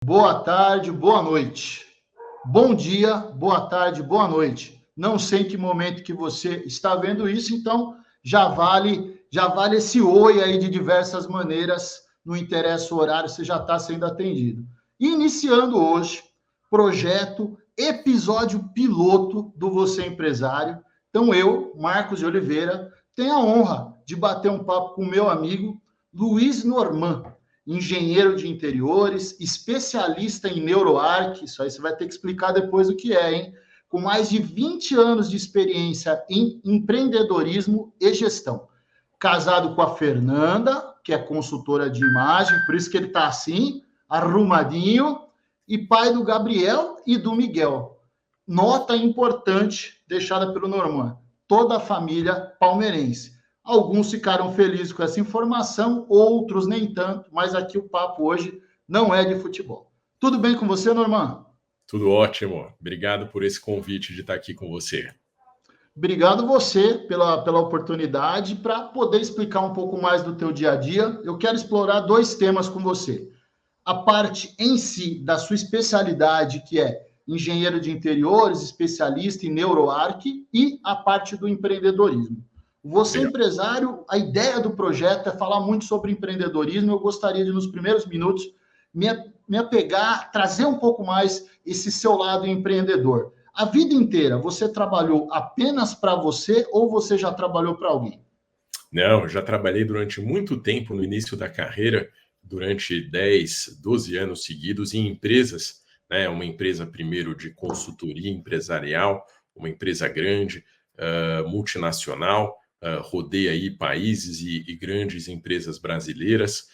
Boa tarde, boa noite. Bom dia, boa tarde, boa noite. Não sei em que momento que você está vendo isso, então já vale esse oi aí de diversas maneiras, não interessa o horário, você já está sendo atendido. Iniciando hoje, projeto, episódio piloto do Você Empresário. Então eu, Marcos de Oliveira, tenho a honra de bater um papo com o meu amigo Luiz Norman, engenheiro de interiores, especialista em NeuroArc, isso aí você vai ter que explicar depois o que é, hein? Com mais de 20 anos de experiência em empreendedorismo e gestão. Casado com a Fernanda, que é consultora de imagem, por isso que ele está assim, arrumadinho, e pai do Gabriel e do Miguel. Nota importante deixada pelo Norman: toda a família palmeirense. Alguns ficaram felizes com essa informação, outros nem tanto, mas aqui o papo hoje não é de futebol. Tudo bem com você, Norman? Tudo ótimo. Obrigado por esse convite de estar aqui com você. Obrigado você pela oportunidade para poder explicar um pouco mais do teu dia a dia. Eu quero explorar dois temas com você. A parte em si da sua especialidade, que é engenheiro de interiores, especialista em NeuroArc, e a parte do empreendedorismo. Você, Legal. empresário, a ideia do projeto é falar muito sobre empreendedorismo. Eu gostaria de, nos primeiros minutos, me apegar, trazer um pouco mais esse seu lado empreendedor. A vida inteira, você trabalhou apenas para você ou você já trabalhou para alguém? Não, já trabalhei durante muito tempo no início da carreira, durante 10, 12 anos seguidos em empresas, né? Uma empresa primeiro de consultoria empresarial, uma empresa grande, multinacional, rodei aí países e grandes empresas brasileiras.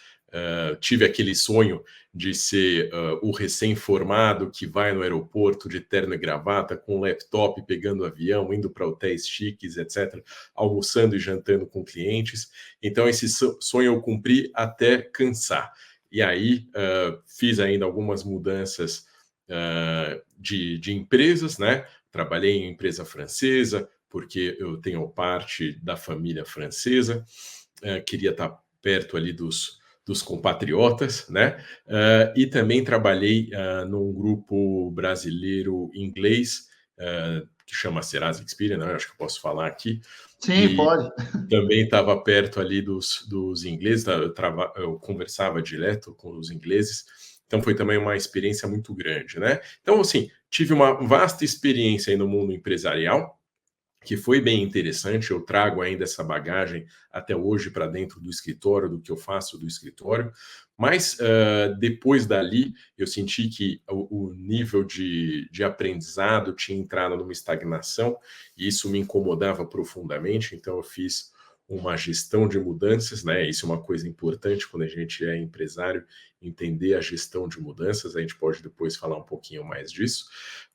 Tive aquele sonho de ser o recém-formado que vai no aeroporto de terno e gravata, com um laptop, pegando avião, indo para hotéis chiques, etc., almoçando e jantando com clientes. Então, esse sonho eu cumpri até cansar. E aí, fiz ainda algumas mudanças de empresas, né? Trabalhei em empresa francesa, porque eu tenho parte da família francesa, queria estar perto ali dos compatriotas, né? E também trabalhei num grupo brasileiro inglês, que chama Serasa Experian, né? Acho que eu posso falar aqui. Sim, E pode. também estava perto ali dos ingleses, eu conversava direto com os ingleses, então foi também uma experiência muito grande, né? Então, assim, tive uma vasta experiência aí no mundo empresarial, que foi bem interessante. Eu trago ainda essa bagagem até hoje para dentro do escritório, do que eu faço do escritório, mas depois dali eu senti que o nível de aprendizado tinha entrado numa estagnação e isso me incomodava profundamente, então eu fiz uma gestão de mudanças, né? Isso é uma coisa importante quando a gente é empresário, entender a gestão de mudanças. A gente pode depois falar um pouquinho mais disso,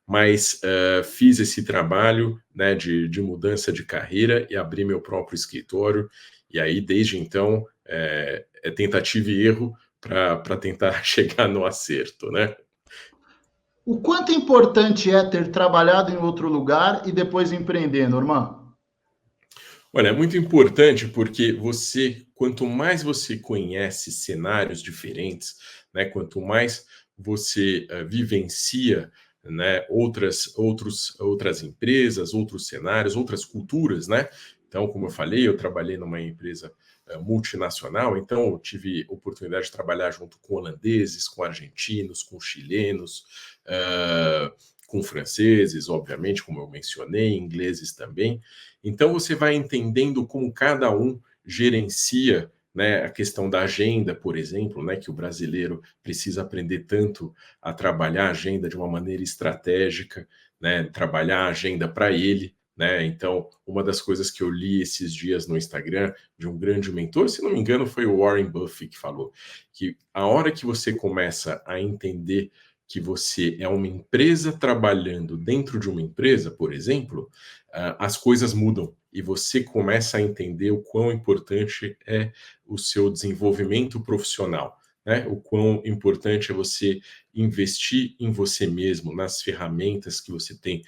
mas fiz esse trabalho, né, de mudança de carreira e abri meu próprio escritório, e aí desde então é tentativa e erro para tentar chegar no acerto, né? O quanto importante é ter trabalhado em outro lugar e depois empreender, Norman? Olha, é muito importante porque você, quanto mais você conhece cenários diferentes, né, quanto mais você vivencia, né, outras empresas, outros cenários, outras culturas, né? Então, como eu falei, eu trabalhei numa empresa multinacional, então eu tive oportunidade de trabalhar junto com holandeses, com argentinos, com chilenos, com franceses, obviamente, como eu mencionei, ingleses também. Então, você vai entendendo como cada um gerencia, né, a questão da agenda, por exemplo, né, que o brasileiro precisa aprender tanto a trabalhar a agenda de uma maneira estratégica, né, trabalhar a agenda para ele. Né? Então, uma das coisas que eu li esses dias no Instagram de um grande mentor, se não me engano, foi o Warren Buffett que falou que a hora que você começa a entender que você é uma empresa trabalhando dentro de uma empresa, por exemplo, as coisas mudam e você começa a entender o quão importante é o seu desenvolvimento profissional, né? O quão importante é você investir em você mesmo, nas ferramentas que você tem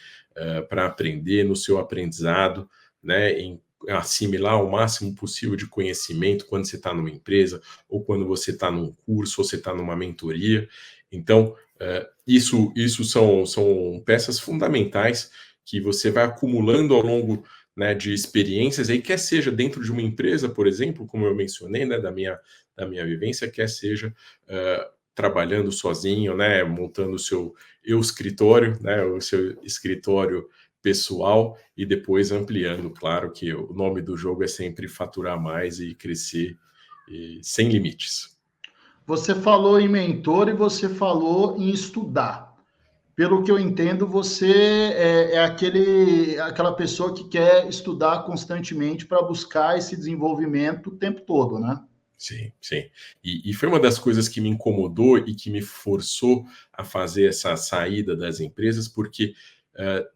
para aprender, no seu aprendizado, né? Em assimilar o máximo possível de conhecimento quando você está numa empresa, ou quando você está num curso, ou você está numa mentoria. Então, isso são peças fundamentais que você vai acumulando ao longo, né, de experiências, aí quer seja dentro de uma empresa, por exemplo, como eu mencionei, né, da minha vivência, quer seja trabalhando sozinho, né, montando o seu escritório, né, o seu escritório pessoal e depois ampliando. Claro que o nome do jogo é sempre faturar mais e crescer sem limites. Você falou em mentor e você falou em estudar. Pelo que eu entendo, você é aquela pessoa que quer estudar constantemente para buscar esse desenvolvimento o tempo todo, né? Sim, sim. E foi uma das coisas que me incomodou e que me forçou a fazer essa saída das empresas, porque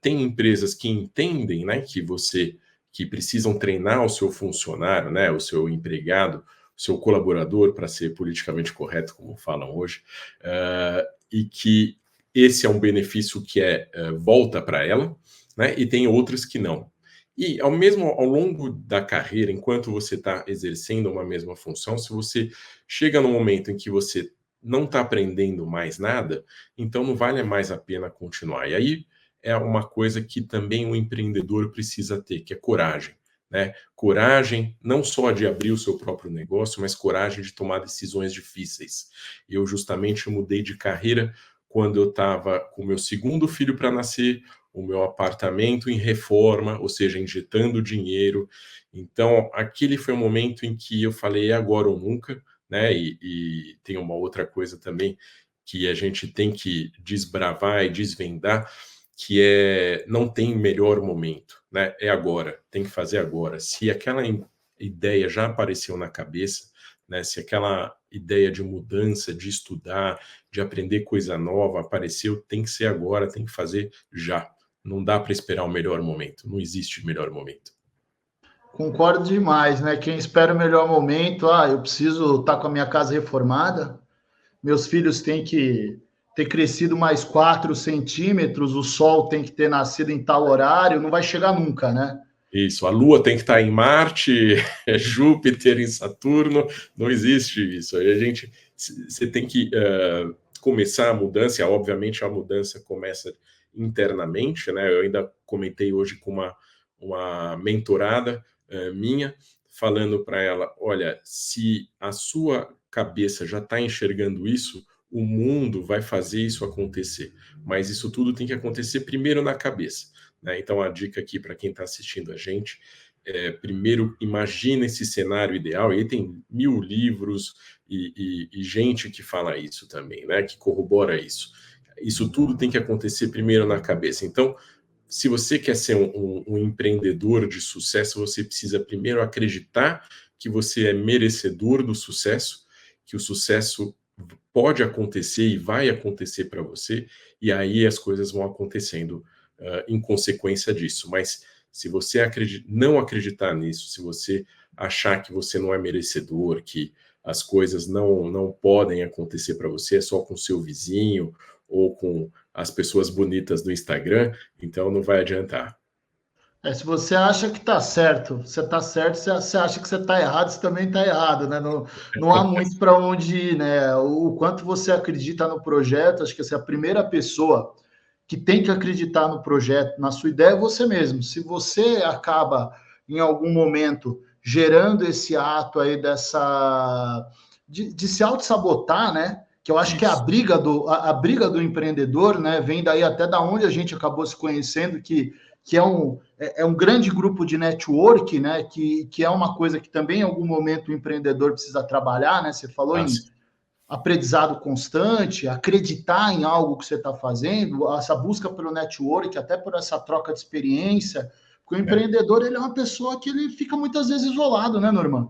tem empresas que entendem, né, que precisam treinar o seu funcionário, né, o seu empregado, o seu colaborador, para ser politicamente correto, como falam hoje, e que esse é um benefício que volta para ela, né, e tem outras que não. E ao longo da carreira, enquanto você está exercendo uma mesma função, se você chega num momento em que você não está aprendendo mais nada, então não vale mais a pena continuar. E aí é uma coisa que também o empreendedor precisa ter, que é coragem, né? Coragem não só de abrir o seu próprio negócio, mas coragem de tomar decisões difíceis. Eu justamente mudei de carreira quando eu estava com o meu segundo filho para nascer, o meu apartamento em reforma, ou seja, injetando dinheiro. Então, aquele foi um momento em que eu falei, é agora ou nunca, né? E tem uma outra coisa também que a gente tem que desbravar e desvendar, que não tem melhor momento, né? É agora, tem que fazer agora. Se aquela ideia já apareceu na cabeça, né? Se aquela ideia de mudança, de estudar, de aprender coisa nova apareceu, tem que ser agora, tem que fazer já. Não dá para esperar o melhor momento. Não existe melhor momento. Concordo demais, né? Quem espera o melhor momento, eu preciso estar com a minha casa reformada, meus filhos têm que ter crescido mais 4 centímetros, o sol tem que ter nascido em tal horário, não vai chegar nunca, né? Isso, a Lua tem que estar em Marte, Júpiter em Saturno, não existe isso. Aí você tem que começar a mudança, e obviamente a mudança começa internamente, né? Eu ainda comentei hoje com uma mentorada minha, falando para ela, olha, se a sua cabeça já está enxergando isso, o mundo vai fazer isso acontecer, mas isso tudo tem que acontecer primeiro na cabeça. Né? Então, a dica aqui para quem está assistindo a gente primeiro, imagina esse cenário ideal, e aí tem 1000 livros e gente que fala isso também, né? Que corrobora isso. Isso tudo tem que acontecer primeiro na cabeça. Então, se você quer ser um empreendedor de sucesso, você precisa primeiro acreditar que você é merecedor do sucesso, que o sucesso pode acontecer e vai acontecer para você, e aí as coisas vão acontecendo em consequência disso. Mas se você não acreditar nisso, se você achar que você não é merecedor, que as coisas não podem acontecer para você, é só com seu vizinho ou com as pessoas bonitas do Instagram, então não vai adiantar. Se você acha que está certo, você está certo, se você acha que você está errado, você também está errado, né? Não há muito para onde ir, né? O quanto você acredita no projeto, acho que essa é a primeira pessoa que tem que acreditar no projeto, na sua ideia, é você mesmo. Se você acaba, em algum momento, gerando esse ato aí de se auto-sabotar, né? Que eu acho que é a briga do empreendedor, né? Vem daí até da onde a gente acabou se conhecendo, que é um grande grupo de network, né? Que é uma coisa que também em algum momento o empreendedor precisa trabalhar, né? Você falou em aprendizado constante, acreditar em algo que você está fazendo, essa busca pelo network, até por essa troca de experiência, porque o empreendedor ele é uma pessoa que ele fica muitas vezes isolado, né, Norman?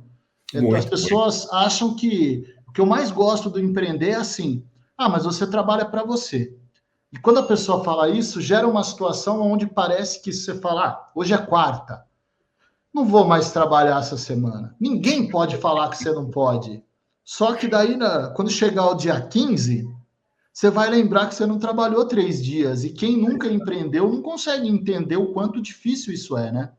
As pessoas acham que o que eu mais gosto do empreender é assim, mas você trabalha para você. E quando a pessoa fala isso, gera uma situação onde parece que você fala, hoje é quarta, não vou mais trabalhar essa semana. Ninguém pode falar que você não pode. Só que daí, quando chegar o dia 15, você vai lembrar que você não trabalhou 3 dias. E quem nunca empreendeu não consegue entender o quanto difícil isso é, né?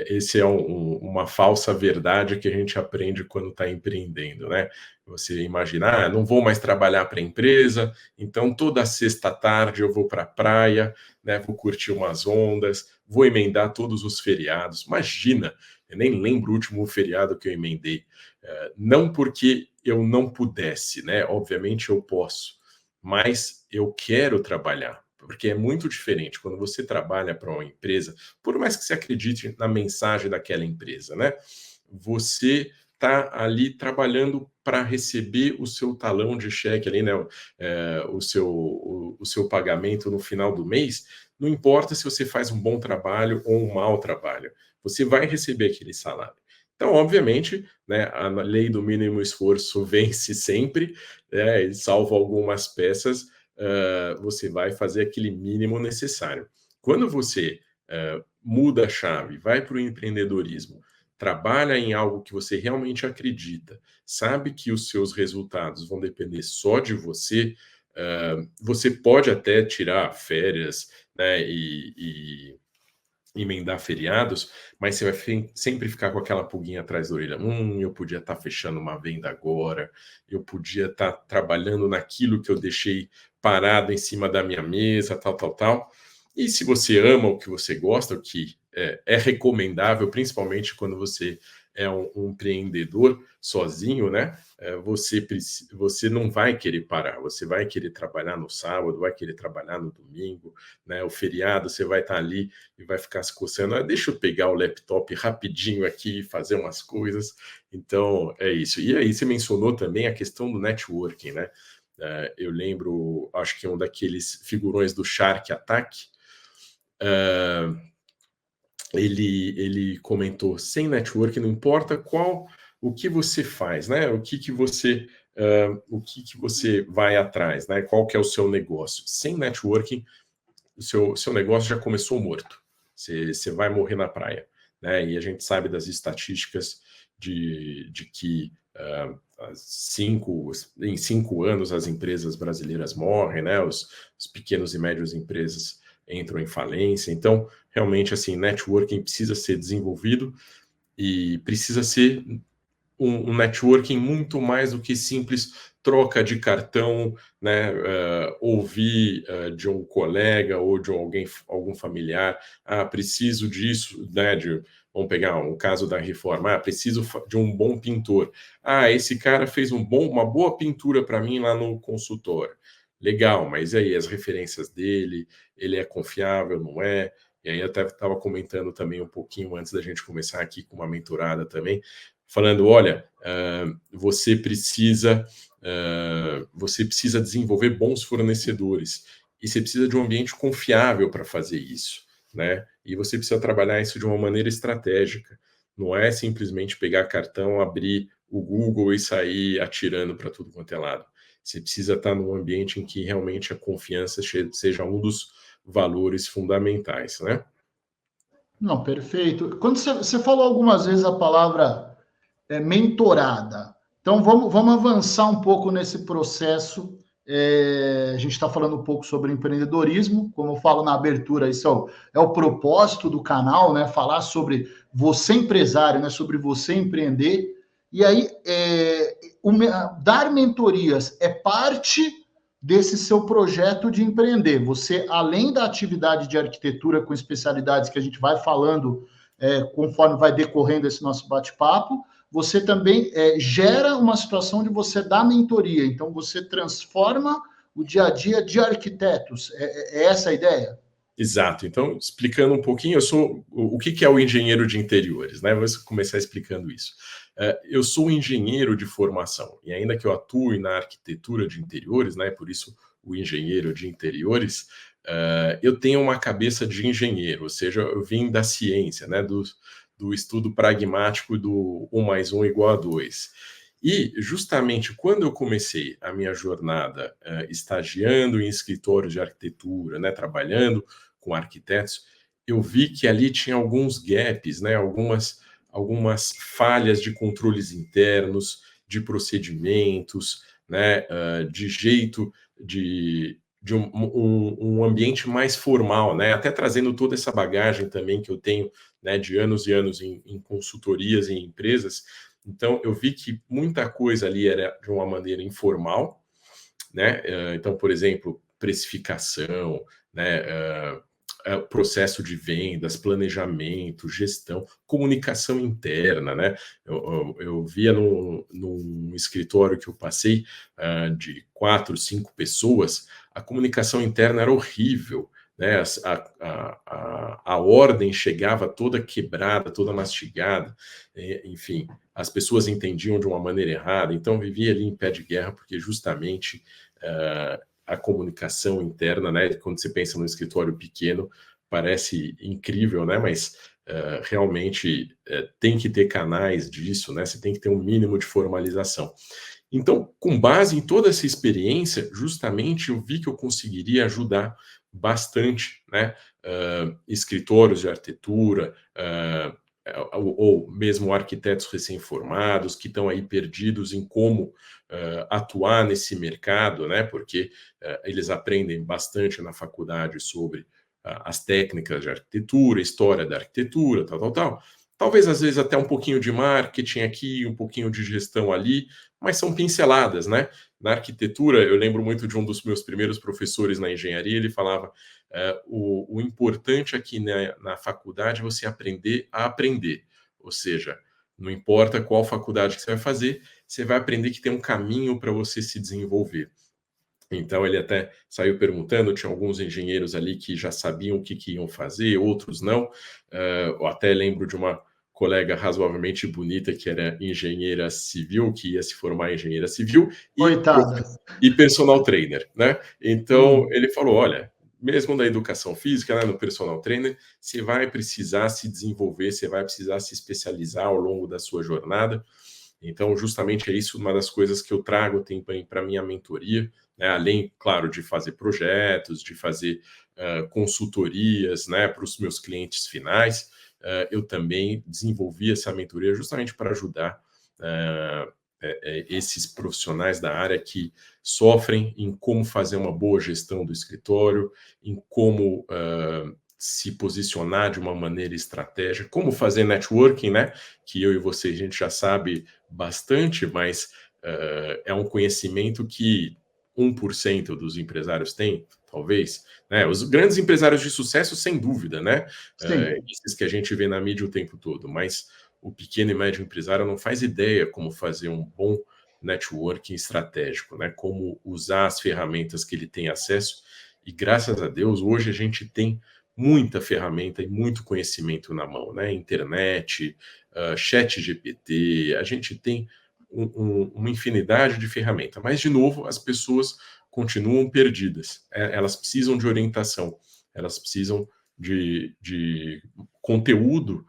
esse é uma falsa verdade que a gente aprende quando está empreendendo, né? Você imaginar, não vou mais trabalhar para a empresa, então toda sexta tarde eu vou para a praia, né? Vou curtir umas ondas, vou emendar todos os feriados. Imagina, eu nem lembro o último feriado que eu emendei. Não porque eu não pudesse, né? Obviamente eu posso, mas eu quero trabalhar, porque é muito diferente quando você trabalha para uma empresa, por mais que você acredite na mensagem daquela empresa, né? Você está ali trabalhando para receber o seu talão de cheque ali, né? O seu pagamento no final do mês. Não importa se você faz um bom trabalho ou um mau trabalho, você vai receber aquele salário. Então, obviamente, né, a lei do mínimo esforço vence sempre, né, e salvo algumas peças, você vai fazer aquele mínimo necessário. Quando você muda a chave, vai para o empreendedorismo, trabalha em algo que você realmente acredita, sabe que os seus resultados vão depender só de você, você pode até tirar férias, né, e emendar feriados, mas você vai sempre ficar com aquela pulguinha atrás da orelha. Eu podia estar fechando uma venda agora, eu podia estar trabalhando naquilo que eu deixei parado em cima da minha mesa, tal, tal, tal. E se você ama o que você gosta, o que é recomendável, principalmente quando você é um empreendedor sozinho, né? Você não vai querer parar, você vai querer trabalhar no sábado, vai querer trabalhar no domingo, né? O feriado, você vai estar ali e vai ficar se coçando. Deixa eu pegar o laptop rapidinho aqui e fazer umas coisas. Então, é isso. E aí, você mencionou também a questão do networking, né? Eu lembro, acho que um daqueles figurões do Shark Attack, ele comentou, sem networking, não importa o que você faz, né? O que você vai atrás, né? Qual que é o seu negócio? Sem networking, o seu negócio já começou morto. Você vai morrer na praia, né? E a gente sabe das estatísticas de que em 5 anos as empresas brasileiras morrem, né? Os pequenos e médios empresas entram em falência. Então, realmente, assim, networking precisa ser desenvolvido e precisa ser um networking muito mais do que simples troca de cartão, né? Ouvir de um colega ou de algum familiar, preciso disso, né? Vamos pegar um caso da reforma, preciso de um bom pintor. Esse cara fez uma boa pintura para mim lá no consultório. Legal, mas e aí, as referências dele, ele é confiável, não é? E aí eu até estava comentando também um pouquinho antes da gente começar aqui com uma mentorada também, falando, olha, você precisa desenvolver bons fornecedores e você precisa de um ambiente confiável para fazer isso, né? E você precisa trabalhar isso de uma maneira estratégica. Não é simplesmente pegar cartão, abrir o Google e sair atirando para tudo quanto é lado. Você precisa estar num ambiente em que realmente a confiança seja um dos valores fundamentais, né? Não, perfeito. Quando você falou algumas vezes a palavra mentorada, então vamos avançar um pouco nesse processo. A gente está falando um pouco sobre empreendedorismo, como eu falo na abertura, isso é o propósito do canal, né? Falar sobre você empresário, né? Sobre você empreender. E aí, dar mentorias é parte desse seu projeto de empreender. Você, além da atividade de arquitetura com especialidades que a gente vai falando conforme vai decorrendo esse nosso bate-papo, você também gera uma situação de você dar mentoria. Então, você transforma o dia a dia de arquitetos. É essa a ideia? Exato. Então, explicando um pouquinho, o que é o engenheiro de interiores, né? Vou começar explicando isso. Eu sou um engenheiro de formação, e ainda que eu atue na arquitetura de interiores, né? Por isso o engenheiro de interiores, eu tenho uma cabeça de engenheiro, ou seja, eu vim da ciência, né? Do estudo pragmático do 1 mais 1 igual a 2. E, justamente, quando eu comecei a minha jornada estagiando em escritórios de arquitetura, né, trabalhando com arquitetos, eu vi que ali tinha alguns gaps, né, algumas falhas de controles internos, de procedimentos, né, de jeito um ambiente mais formal, né? Até trazendo toda essa bagagem também que eu tenho, né, de anos e anos em consultorias em empresas. Então, eu vi que muita coisa ali era de uma maneira informal, né? Então, por exemplo, precificação, né? Processo de vendas, planejamento, gestão, comunicação interna, né? Eu via num escritório que eu passei de 4, 5 pessoas, a comunicação interna era horrível, né? A ordem chegava toda quebrada, toda mastigada, enfim, as pessoas entendiam de uma maneira errada, então vivia ali em pé de guerra, porque justamente a comunicação interna, né? Quando você pensa num escritório pequeno, parece incrível, né? Mas realmente tem que ter canais disso, né? Você tem que ter um mínimo de formalização. Então, com base em toda essa experiência, justamente eu vi que eu conseguiria ajudar bastante, né? Escritórios de arquitetura, ou mesmo arquitetos recém-formados que estão aí perdidos em como atuar nesse mercado, né? Porque eles aprendem bastante na faculdade sobre as técnicas de arquitetura, história da arquitetura, tal. Talvez, às vezes, até um pouquinho de marketing aqui, um pouquinho de gestão ali, mas são pinceladas, né? Na arquitetura, eu lembro muito de um dos meus primeiros professores na engenharia, ele falava o importante aqui na faculdade é você aprender a aprender. Ou seja, não importa qual faculdade que você vai fazer, você vai aprender que tem um caminho para você se desenvolver. Então, ele até saiu perguntando, tinha alguns engenheiros ali que já sabiam o que iam fazer, outros não. Eu até lembro de uma colega razoavelmente bonita que era engenheira civil, que ia se formar em engenheira civil Coitada. e personal trainer, né? Então, ele falou, olha, mesmo da educação física, né, no personal trainer, você vai precisar se desenvolver, você vai precisar se especializar ao longo da sua jornada. Então, justamente é isso uma das coisas que eu trago para a minha mentoria, né? Além, claro, de fazer projetos, de fazer consultorias, né, para os meus clientes finais, eu também desenvolvi essa mentoria justamente para ajudar esses profissionais da área que sofrem em como fazer uma boa gestão do escritório, em como se posicionar de uma maneira estratégica, como fazer networking, né? Que eu e você, a gente já sabe bastante, mas é um conhecimento que 1% dos empresários têm, talvez, né? Os grandes empresários de sucesso, sem dúvida, né? Esses que a gente vê na mídia o tempo todo, mas o pequeno e médio empresário não faz ideia como fazer um bom networking estratégico, né? Como usar as ferramentas que ele tem acesso. E graças a Deus, hoje a gente tem muita ferramenta e muito conhecimento na mão, né? Internet, chat GPT, a gente tem uma infinidade de ferramentas. Mas, de novo, as pessoas continuam perdidas. Elas precisam de orientação, elas precisam de conteúdo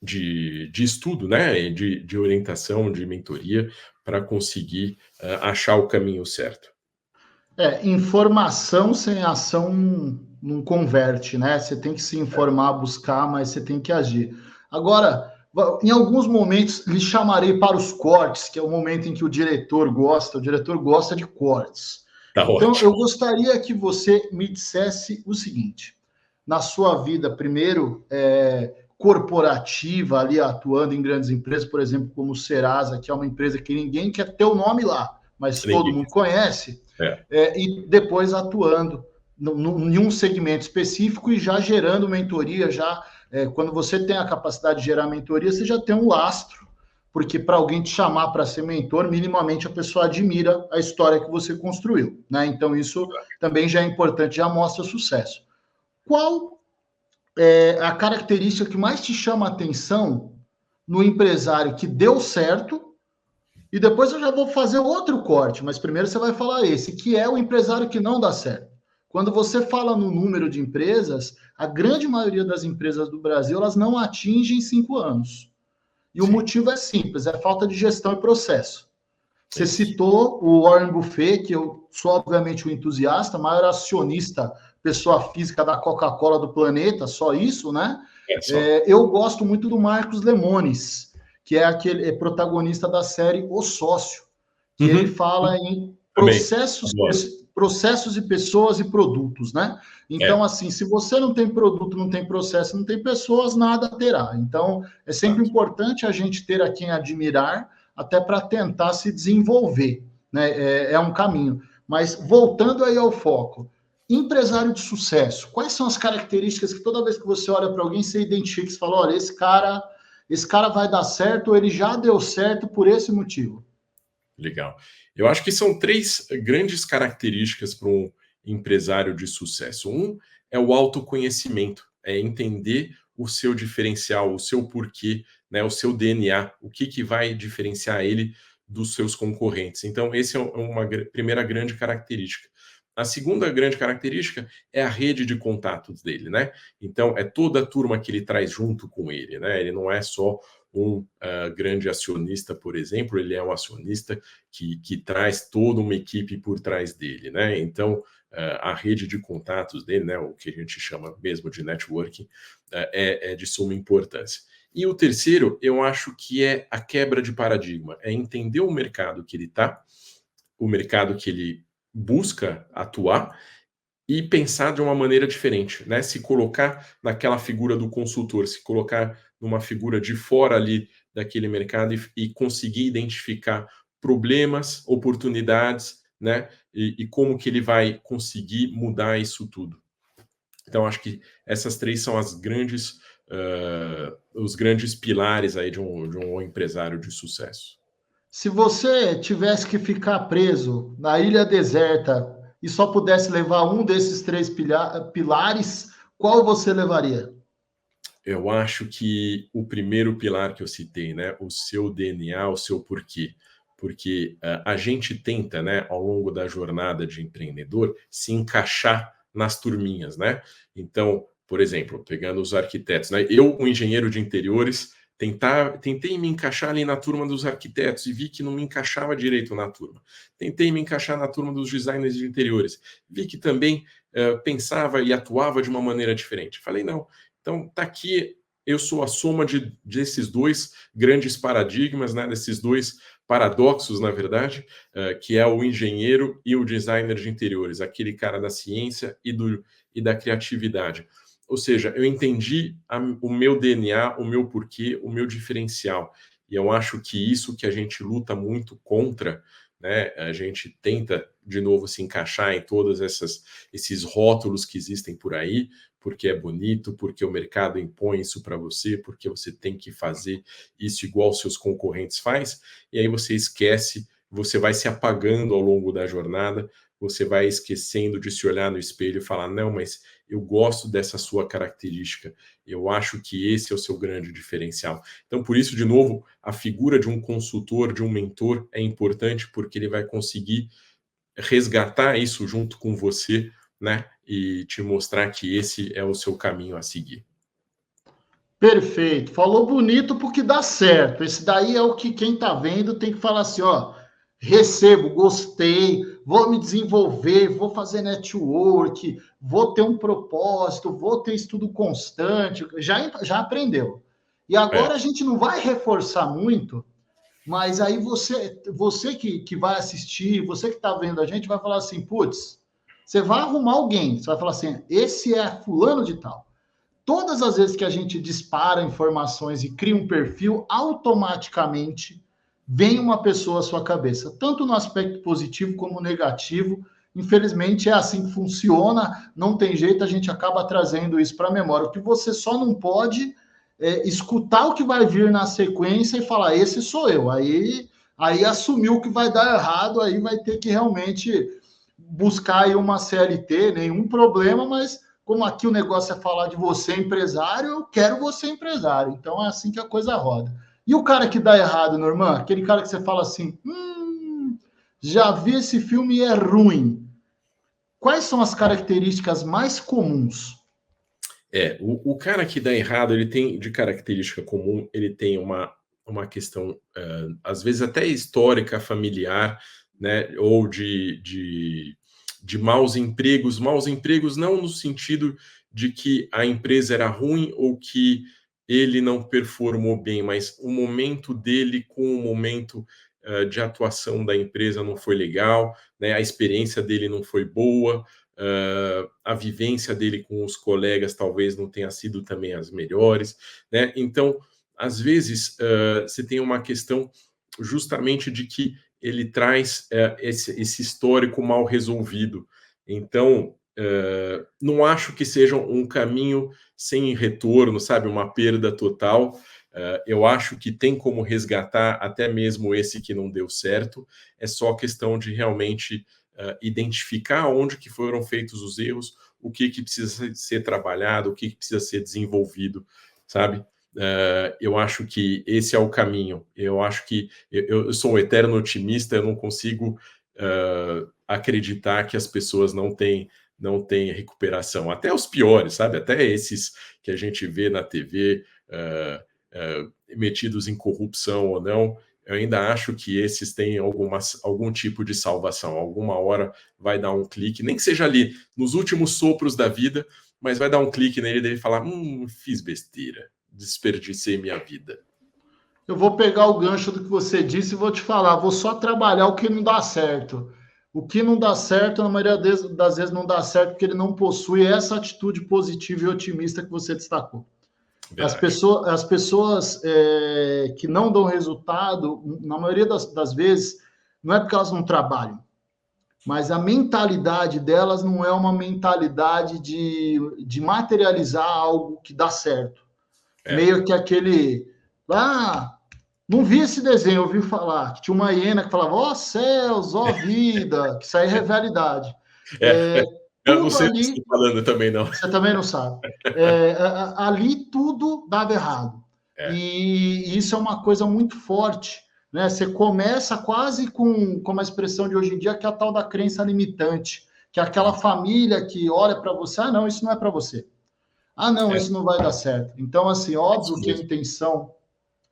de estudo, né? De orientação, de mentoria, para conseguir achar o caminho certo. Informação sem ação não converte, né? Você tem que se informar, buscar, mas você tem que agir. Agora, em alguns momentos, lhe chamarei para os cortes, que é o momento em que o diretor gosta de cortes. Tá então, ótimo. eu gostaria que você me dissesse o seguinte: na sua vida, primeiro, corporativa, ali atuando em grandes empresas, por exemplo, como o Serasa, que é uma empresa que ninguém quer ter o nome lá, mas todo mundo conhece. E depois atuando em um segmento específico e já gerando mentoria, quando você tem a capacidade de gerar mentoria, você já tem um lastro, porque para alguém te chamar para ser mentor, minimamente a pessoa admira a história que você construiu, né? Então isso também já é importante, já mostra sucesso. Qual é a característica que mais te chama a atenção no empresário que deu certo? E depois eu já vou fazer outro corte, mas primeiro você vai falar esse, que é o empresário que não dá certo. Quando você fala no número de empresas, a grande maioria das empresas do Brasil, elas não atingem 5 anos. E o motivo é simples, é falta de gestão e processo. Você citou o Warren Buffett, que eu sou obviamente um entusiasta, maior acionista, pessoa física da Coca-Cola do planeta, só isso, né? Eu gosto muito do Marcos Lemonis, que é aquele protagonista da série O Sócio, que ele fala em processos processos e pessoas e produtos, né? Então, assim, se você não tem produto, não tem processo, não tem pessoas, nada terá. Então, é sempre importante a gente ter a quem admirar, até para tentar se desenvolver, né? É um caminho. Mas, voltando aí ao foco, empresário de sucesso, quais são as características que toda vez que você olha para alguém, você identifica e fala, olha, esse cara vai dar certo, ou ele já deu certo por esse motivo? Legal. Eu acho que são três grandes características para um empresário de sucesso. Um é o autoconhecimento, é entender o seu diferencial, o seu porquê, né, o seu DNA, o que vai diferenciar ele dos seus concorrentes. Então, essa é uma primeira grande característica. A segunda grande característica é a rede de contatos dele, né? Então, é toda a turma que ele traz junto com ele, né? Ele não é só um grande acionista, por exemplo, ele é um acionista que traz toda uma equipe por trás dele, né? Então, a rede de contatos dele, né, o que a gente chama mesmo de networking, é de suma importância. E o terceiro, eu acho que é a quebra de paradigma, é entender o mercado que ele está, o mercado que ele busca atuar e pensar de uma maneira diferente, né? Se colocar naquela figura do consultor, se colocar numa figura de fora ali daquele mercado e conseguir identificar problemas, oportunidades, né? E como que ele vai conseguir mudar isso tudo. Então, acho que essas três são as grandes, os grandes pilares aí de um empresário de sucesso. Se você tivesse que ficar preso na ilha deserta e só pudesse levar um desses três pilares, qual você levaria? Eu acho que o primeiro pilar que eu citei, né, o seu DNA, o seu porquê. Porque a gente tenta, né, ao longo da jornada de empreendedor, se encaixar nas turminhas, né? Então, por exemplo, pegando os arquitetos, né? Eu, um engenheiro de interiores, tentei me encaixar ali na turma dos arquitetos e vi que não me encaixava direito na turma. Tentei me encaixar na turma dos designers de interiores, vi que também pensava e atuava de uma maneira diferente. Falei, não, então tá aqui, eu sou a soma desses dois grandes paradigmas, né, desses dois paradoxos, na verdade, que é o engenheiro e o designer de interiores, aquele cara da ciência e da criatividade. Ou seja, eu entendi o meu DNA, o meu porquê, o meu diferencial. E eu acho que isso que a gente luta muito contra, né? A gente tenta, de novo, se encaixar em todos esses rótulos que existem por aí, porque é bonito, porque o mercado impõe isso para você, porque você tem que fazer isso igual seus concorrentes faz, e aí você esquece, você vai se apagando ao longo da jornada, você vai esquecendo de se olhar no espelho e falar, não, mas eu gosto dessa sua característica, eu acho que esse é o seu grande diferencial. Então, por isso, de novo, a figura de um consultor, de um mentor, é importante porque ele vai conseguir resgatar isso junto com você, né? E te mostrar que esse é o seu caminho a seguir. Perfeito. Falou bonito porque dá certo. Esse daí é o que quem está vendo tem que falar assim, ó, recebo, gostei, vou me desenvolver, vou fazer network, vou ter um propósito, vou ter estudo constante. Já aprendeu. E agora É, a gente não vai reforçar muito, mas aí você que vai assistir, você que está vendo a gente, vai falar assim, putz, você vai arrumar alguém, você vai falar assim, esse é fulano de tal. Todas as vezes que a gente dispara informações e cria um perfil, automaticamente vem uma pessoa à sua cabeça, tanto no aspecto positivo como negativo. Infelizmente é assim que funciona, não tem jeito, a gente acaba trazendo isso para a memória. O que você só não pode escutar o que vai vir na sequência e falar, esse sou eu. Aí assumiu que vai dar errado, aí vai ter que realmente buscar aí uma CLT, nenhum problema, mas como aqui o negócio é falar de você empresário, eu quero você empresário. Então é assim que a coisa roda. E o cara que dá errado, Norman? Aquele cara que você fala assim, já vi esse filme e é ruim. Quais são as características mais comuns? o cara que dá errado, ele tem de característica comum, ele tem uma questão, às vezes até histórica, familiar, né? Ou de maus empregos não no sentido de que a empresa era ruim ou que ele não performou bem, mas o momento dele com o momento de atuação da empresa não foi legal, né? A experiência dele não foi boa, a vivência dele com os colegas talvez não tenha sido também as melhores, né? Então, às vezes, você tem uma questão justamente de que ele traz esse histórico mal resolvido. Então, não acho que seja um caminho sem retorno, sabe? Uma perda total. Eu acho que tem como resgatar até mesmo esse que não deu certo. É só questão de realmente identificar onde que foram feitos os erros, o que precisa ser trabalhado, o que precisa ser desenvolvido, sabe? Eu acho que esse é o caminho. Eu acho que eu sou um eterno otimista, eu não consigo acreditar que as pessoas não têm recuperação. Até os piores, sabe? Até esses que a gente vê na TV, metidos em corrupção ou não, eu ainda acho que esses têm algum tipo de salvação. Alguma hora vai dar um clique, nem que seja ali nos últimos sopros da vida, mas vai dar um clique nele e ele falar: fiz besteira, desperdicei minha vida. Eu vou pegar o gancho do que você disse e vou te falar. Vou só trabalhar o que não dá certo. O que não dá certo, na maioria das vezes, não dá certo porque ele não possui essa atitude positiva e otimista que você destacou. As pessoas que não dão resultado, na maioria das vezes, não é porque elas não trabalham, mas a mentalidade delas não é uma mentalidade de materializar algo que dá certo. Meio que aquele... não vi esse desenho, eu ouvi falar que tinha uma hiena que falava, ó céus, ó vida, que isso aí é realidade. Eu não sei o que você está falando também, não. Você também não sabe. Ali tudo dava errado. E isso é uma coisa muito forte. Né? Você começa quase com uma expressão de hoje em dia, que é a tal da crença limitante, que é aquela família que olha para você, não, isso não é para você. Não, isso não vai dar certo. Então, assim, óbvio que a intenção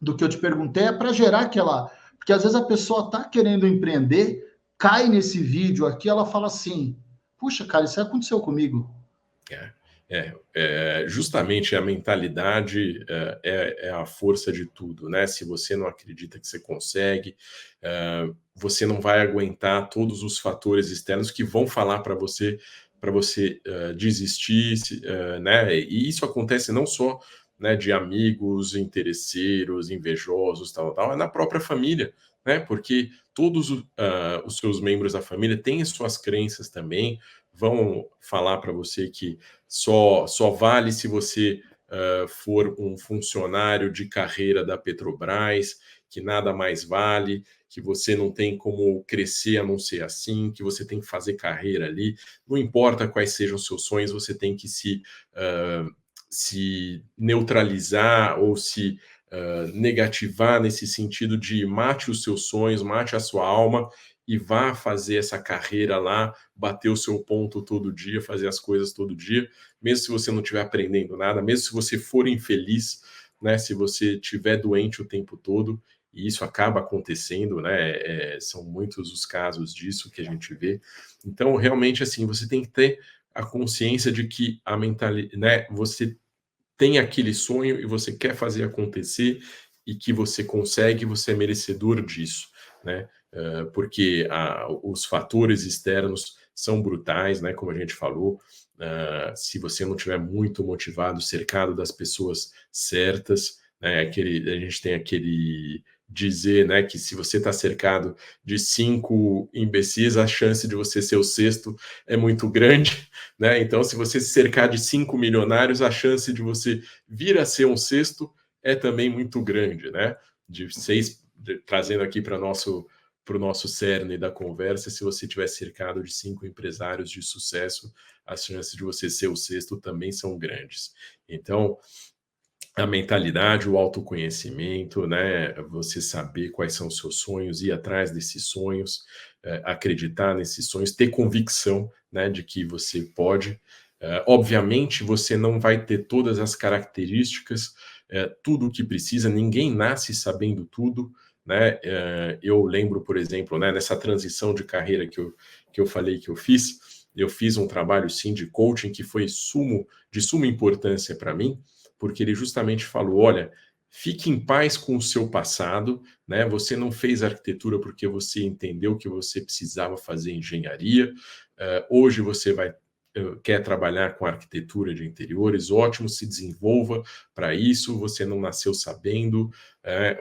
do que eu te perguntei é para gerar aquela... Porque às vezes a pessoa está querendo empreender, cai nesse vídeo aqui, ela fala assim, puxa, cara, isso aconteceu comigo. Justamente a mentalidade é a força de tudo, né? Se você não acredita que você consegue, você não vai aguentar todos os fatores externos que vão falar para você desistir, né? E isso acontece não só, né, de amigos, interesseiros, invejosos, tal, é na própria família, né? Porque todos os seus membros da família têm as suas crenças também, vão falar para você que só vale se você for um funcionário de carreira da Petrobras, que nada mais vale, que você não tem como crescer a não ser assim, que você tem que fazer carreira ali. Não importa quais sejam os seus sonhos, você tem que se neutralizar ou se negativar nesse sentido de mate os seus sonhos, mate a sua alma e vá fazer essa carreira lá, bater o seu ponto todo dia, fazer as coisas todo dia, mesmo se você não estiver aprendendo nada, mesmo se você for infeliz, né, se você estiver doente o tempo todo, e isso acaba acontecendo, né, são muitos os casos disso que a gente vê. Então, realmente, assim, você tem que ter a consciência de que a mentalidade, né, você tem aquele sonho e você quer fazer acontecer e que você consegue, você é merecedor disso, né? Porque os fatores externos são brutais, né? Como a gente falou, se você não estiver muito motivado, cercado das pessoas certas, né? A gente tem aquele dizer, né, que se você está cercado de 5 imbecis, a chance de você ser o sexto é muito grande, né? Então, se você se cercar de 5 milionários, a chance de você vir a ser um sexto é também muito grande, né? Trazendo aqui para o nosso cerne da conversa, se você estiver cercado de 5 empresários de sucesso, as chances de você ser o sexto também são grandes. Então, a mentalidade, o autoconhecimento, né? Você saber quais são os seus sonhos, ir atrás desses sonhos, acreditar nesses sonhos, ter convicção, né, de que você pode. Obviamente, você não vai ter todas as características, tudo o que precisa, ninguém nasce sabendo tudo, né? Eu lembro, por exemplo, né, nessa transição de carreira que eu falei que eu fiz um trabalho, sim, de coaching que foi de suma importância para mim, porque ele justamente falou, olha, Fique em paz com o seu passado, né? Você não fez arquitetura porque você entendeu que você precisava fazer engenharia. Hoje você quer trabalhar com arquitetura de interiores, ótimo, se desenvolva para isso. Você não nasceu sabendo,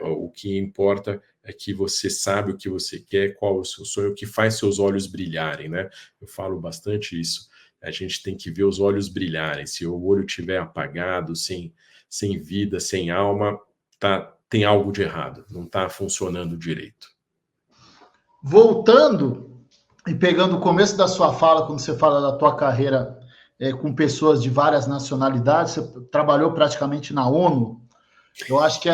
o que importa é que você sabe o que você quer, qual é o seu sonho, o que faz seus olhos brilharem, né? Eu falo bastante isso. A gente tem que ver os olhos brilharem. Se o olho estiver apagado, sem vida, sem alma, tem algo de errado, não está funcionando direito. Voltando e pegando o começo da sua fala, quando você fala da tua carreira com pessoas de várias nacionalidades, você trabalhou praticamente na ONU. Eu acho que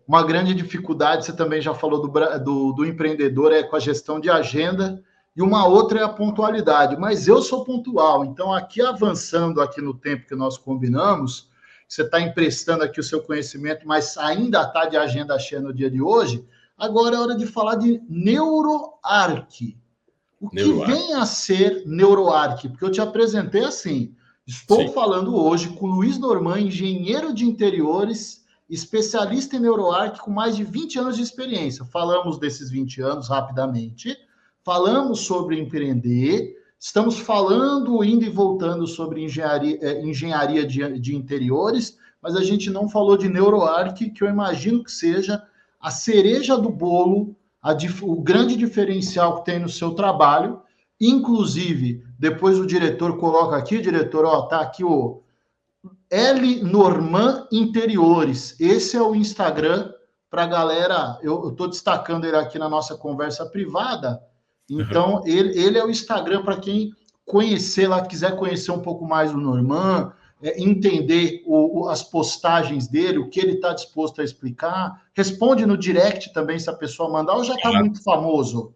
uma grande dificuldade, você também já falou do empreendedor, é com a gestão de agenda, e uma outra é a pontualidade. Mas eu sou pontual, então aqui avançando aqui no tempo que nós combinamos, você está emprestando aqui o seu conhecimento, mas ainda está de agenda cheia no dia de hoje, agora é hora de falar de NeuroArc. O que vem a ser NeuroArc? Porque eu te apresentei assim. Estou falando hoje com Luiz Norman, engenheiro de interiores, especialista em NeuroArc, com mais de 20 anos de experiência. Falamos desses 20 anos rapidamente, falamos sobre empreender, estamos falando, indo e voltando sobre engenharia de interiores, mas a gente não falou de NeuroArc, que eu imagino que seja a cereja do bolo, o grande diferencial que tem no seu trabalho. Inclusive, depois o diretor coloca aqui, diretor, ó, tá aqui o L Norman Interiores. Esse é o Instagram para a galera. Eu estou destacando ele aqui na nossa conversa privada. Então, ele é o Instagram para quem conhecer lá, quiser conhecer um pouco mais o Norman, entender as postagens dele, o que ele está disposto a explicar. Responde no direct também, se a pessoa mandar, ou já está muito famoso.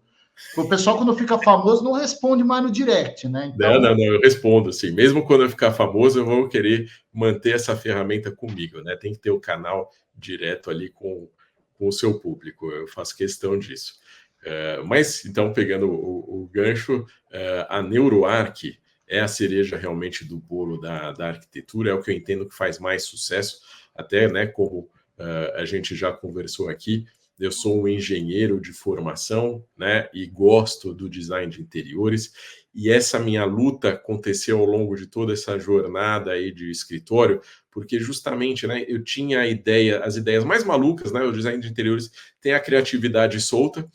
O pessoal, quando fica famoso, não responde mais no direct, né? Então... Não, eu respondo, sim. Mesmo quando eu ficar famoso, eu vou querer manter essa ferramenta comigo, né? Tem que ter o canal direto ali com o seu público. Eu faço questão disso. Mas, então, pegando o gancho, a NeuroArc é a cereja realmente do bolo da arquitetura, é o que eu entendo que faz mais sucesso, até, né, como a gente já conversou aqui, eu sou um engenheiro de formação, né, e gosto do design de interiores, e essa minha luta aconteceu ao longo de toda essa jornada aí de escritório, porque justamente, né, eu tinha as ideias mais malucas, né, o design de interiores tem a criatividade solta,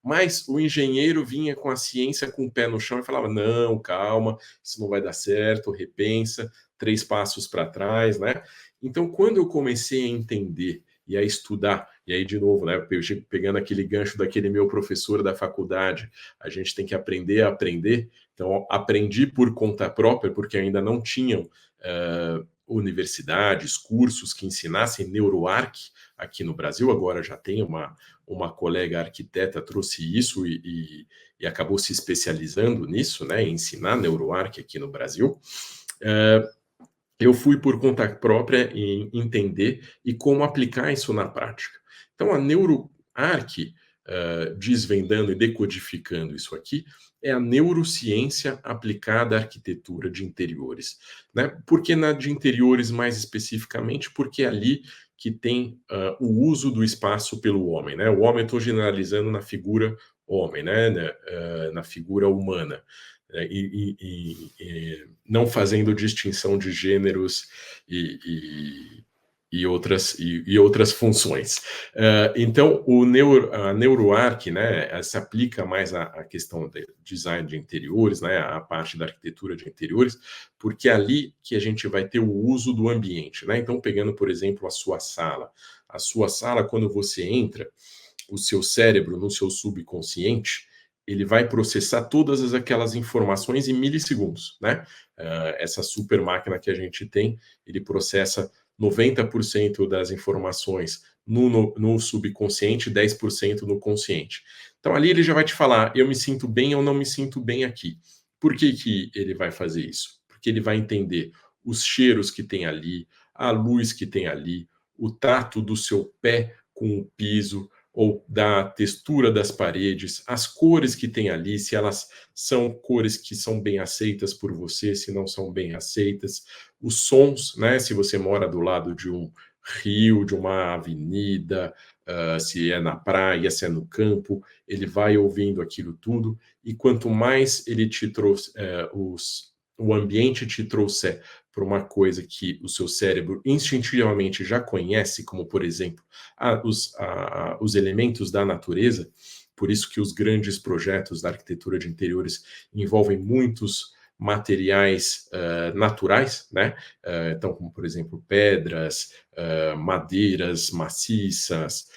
mas o engenheiro vinha com a ciência com o pé no chão e falava, não, calma, isso não vai dar certo, repensa, 3 passos para trás, né? Então, quando eu comecei a entender e a estudar, e aí, de novo, né, pegando aquele gancho daquele meu professor da faculdade, a gente tem que aprender a aprender, então, aprendi por conta própria, porque ainda não tinham universidades, cursos que ensinassem NeuroArc aqui no Brasil, agora já tem uma colega arquiteta trouxe isso e acabou se especializando nisso, né, em ensinar NeuroArc aqui no Brasil. Eu fui por conta própria em entender e como aplicar isso na prática. Então, a NeuroArc, desvendando e decodificando isso aqui, é a neurociência aplicada à arquitetura de interiores. Né? Por que na de interiores mais especificamente? Porque é ali que tem o uso do espaço pelo homem. Né? O homem, eu estou generalizando na figura homem, né? Na figura humana. E não fazendo distinção de gêneros e outras funções. Então, a NeuroArc, né, se aplica mais à questão do design de interiores, né, à parte da arquitetura de interiores, porque é ali que a gente vai ter o uso do ambiente. Né? Então, pegando, por exemplo, a sua sala. A sua sala, quando você entra, o seu cérebro, no seu subconsciente, ele vai processar todas aquelas informações em milissegundos, né? Essa super máquina que a gente tem, ele processa 90% das informações no subconsciente, 10% no consciente. Então, ali ele já vai te falar, eu me sinto bem ou não me sinto bem aqui. Por que ele vai fazer isso? Porque ele vai entender os cheiros que tem ali, a luz que tem ali, o tato do seu pé com o piso, ou da textura das paredes, as cores que tem ali, se elas são cores que são bem aceitas por você, se não são bem aceitas, os sons, né? Se você mora do lado de um rio, de uma avenida, se é na praia, se é no campo, ele vai ouvindo aquilo tudo, e quanto mais ele te trouxe, o ambiente te trouxer para uma coisa que o seu cérebro instintivamente já conhece, como, por exemplo, os elementos da natureza, por isso que os grandes projetos da arquitetura de interiores envolvem muitos materiais naturais, né? Então, como por exemplo, pedras, madeiras maciças,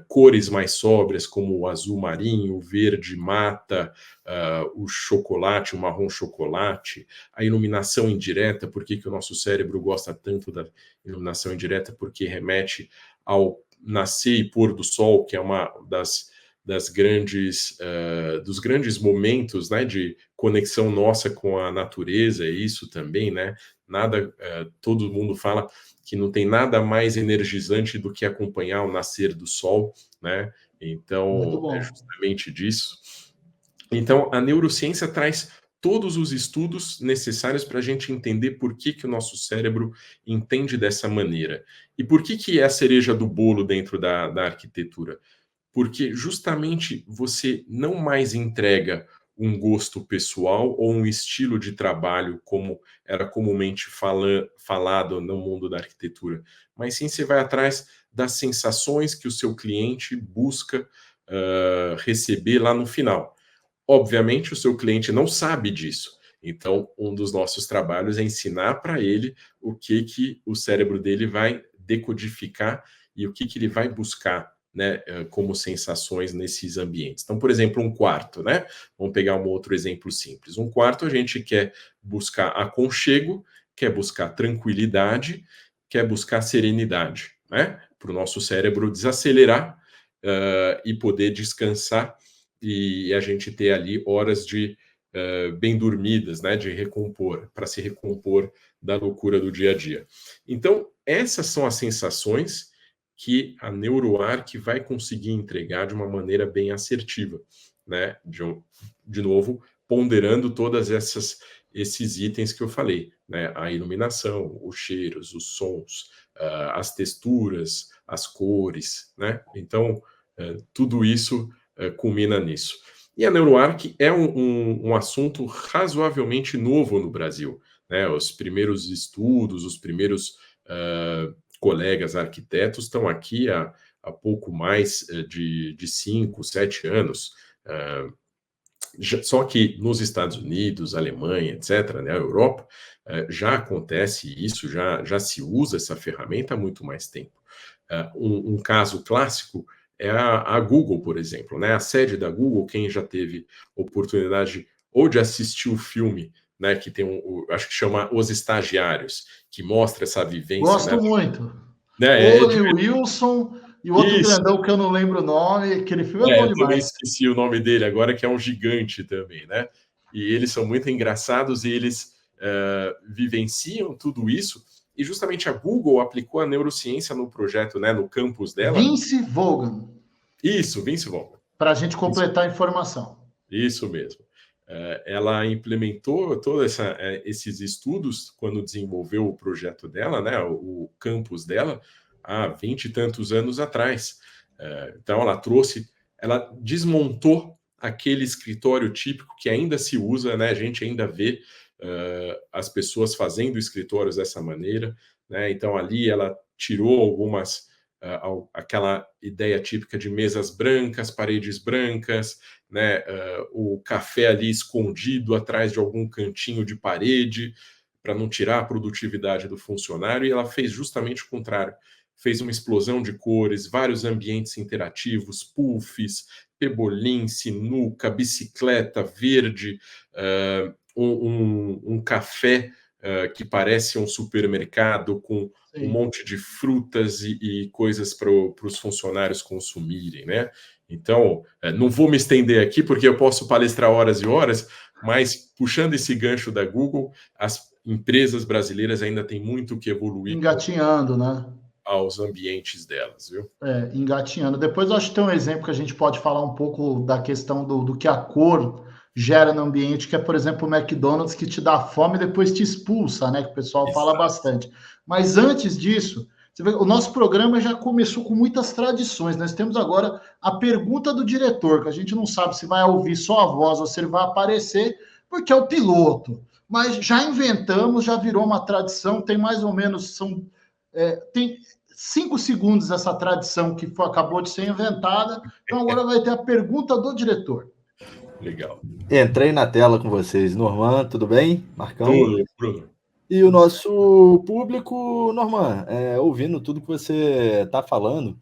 cores mais sóbrias, como o azul marinho, o verde mata, o chocolate, o marrom chocolate, a iluminação indireta. Por que que o nosso cérebro gosta tanto da iluminação indireta? Porque remete ao nascer e pôr do sol, que é uma dos grandes momentos, né, de conexão nossa com a natureza, é isso também, né? Nada, todo mundo fala que não tem nada mais energizante do que acompanhar o nascer do sol, né? Muito Então, é bom. justamente disso. Então, a neurociência traz todos os estudos necessários para a gente entender por que que o nosso cérebro entende dessa maneira. E por que que é a cereja do bolo dentro da arquitetura? Porque justamente você não mais entrega um gosto pessoal ou um estilo de trabalho como era comumente falado no mundo da arquitetura, mas sim você vai atrás das sensações que o seu cliente busca receber lá no final. Obviamente, o seu cliente não sabe disso. Então, um dos nossos trabalhos é ensinar para ele o que que o cérebro dele vai decodificar e o que que ele vai buscar, né, como sensações nesses ambientes. Então, por exemplo, um quarto, né? Vamos pegar um outro exemplo simples. Um quarto a gente quer buscar aconchego, quer buscar tranquilidade, quer buscar serenidade, né? Para o nosso cérebro desacelerar e poder descansar e a gente ter ali horas de bem dormidas, né, de recompor, para se recompor da loucura do dia a dia. Então, essas são as sensações que a NeuroArc vai conseguir entregar de uma maneira bem assertiva, né? De novo, ponderando todas esses itens que eu falei, né? A iluminação, os cheiros, os sons, as texturas, as cores, né? Então, tudo isso culmina nisso. E a NeuroArc é um assunto razoavelmente novo no Brasil, né? Os primeiros estudos, os primeiros colegas arquitetos estão aqui há pouco mais de 5, 7 anos. Só que nos Estados Unidos, Alemanha, etc., né, a Europa, já acontece isso, já se usa essa ferramenta há muito mais tempo. Um caso clássico é a Google, por exemplo, né? A sede da Google, quem já teve oportunidade ou de assistir o filme, né, que tem acho que chama Os Estagiários, que mostra essa vivência, né? Gosto muito. Né, Owen Wilson e o outro isso, grandão que eu não lembro o nome. Aquele filme é bom eu também demais. esqueci o nome dele agora, que é um gigante também, né? E eles são muito engraçados e eles vivenciam tudo isso. E justamente a Google aplicou a neurociência no projeto, né, no campus dela. Vince Vaughan. Isso, Vince Vaughn. Para a gente completar a informação. Isso mesmo. Ela implementou todos esses estudos quando desenvolveu o projeto dela, né, o campus dela, há 20 e tantos anos atrás. Então, ela desmontou aquele escritório típico que ainda se usa, né, a gente ainda vê as pessoas fazendo escritórios dessa maneira, né, então ali ela tirou aquela ideia típica de mesas brancas, paredes brancas, né, o café ali escondido atrás de algum cantinho de parede, para não tirar a produtividade do funcionário, e ela fez justamente o contrário. Fez uma explosão de cores, vários ambientes interativos, puffs, pebolim, sinuca, bicicleta verde, um café que parece um supermercado com um monte de frutas e coisas para os funcionários consumirem, né? Então, não vou me estender aqui, porque eu posso palestrar horas e horas, mas puxando esse gancho da Google, as empresas brasileiras ainda têm muito que evoluir Engatinhando, né? aos ambientes delas, viu? Engatinhando. Depois eu acho que tem um exemplo que a gente pode falar um pouco da questão do que a cor gera no ambiente, que é, por exemplo, o McDonald's, que te dá fome e depois te expulsa, né? Que o pessoal fala Exato. bastante. Mas antes disso, Você vê, o nosso programa já começou com muitas tradições. Nós temos agora a pergunta do diretor, que a gente não sabe se vai ouvir só a voz ou se ele vai aparecer, porque é o piloto. Mas já inventamos, já virou uma tradição, tem mais ou menos, tem 5 segundos essa tradição que acabou de ser inventada. Então agora vai ter a pergunta do diretor. Legal. Entrei na tela com vocês. Norman, tudo bem? Marcão? Tudo, Bruno. E o nosso público, Norman, ouvindo tudo que você está falando,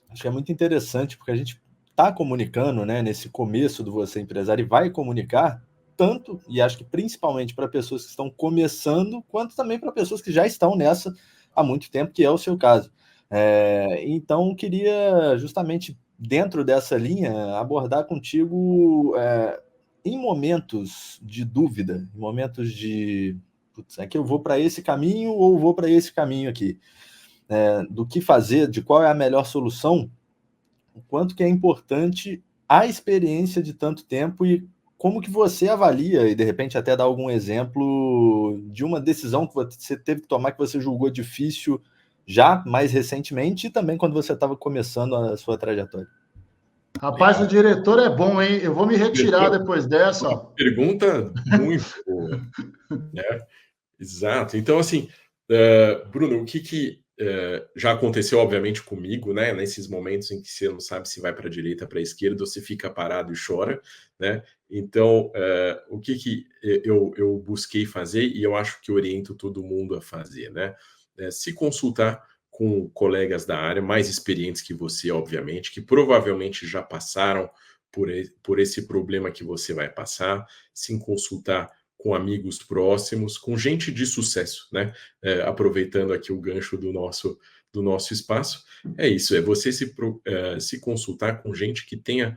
acho que é muito interessante, porque a gente está comunicando, né, nesse começo do Você Empresário, e vai comunicar tanto, e acho que principalmente para pessoas que estão começando, quanto também para pessoas que já estão nessa há muito tempo, que é o seu caso. Então, queria justamente, dentro dessa linha, abordar contigo em momentos de dúvida, em momentos de é que eu vou para esse caminho ou vou para esse caminho aqui, do que fazer, de qual é a melhor solução, o quanto que é importante a experiência de tanto tempo e como que você avalia, e de repente até dar algum exemplo de uma decisão que você teve que tomar que você julgou difícil já mais recentemente e também quando você estava começando a sua trajetória. Rapaz, o diretor é bom, hein? Eu vou me retirar depois dessa. Uma pergunta muito boa, né? Exato. Então, assim, Bruno, o que já aconteceu, obviamente, comigo, né? Nesses momentos em que você não sabe se vai para a direita, para a esquerda, ou se fica parado e chora, né? Então, o que eu busquei fazer, e eu acho que oriento todo mundo a fazer, né? Se consultar com colegas da área, mais experientes que você, obviamente, que provavelmente já passaram por esse problema que você vai passar, se consultar com amigos próximos, com gente de sucesso, né? Aproveitando aqui o gancho do nosso espaço, é isso, é você se consultar com gente que tenha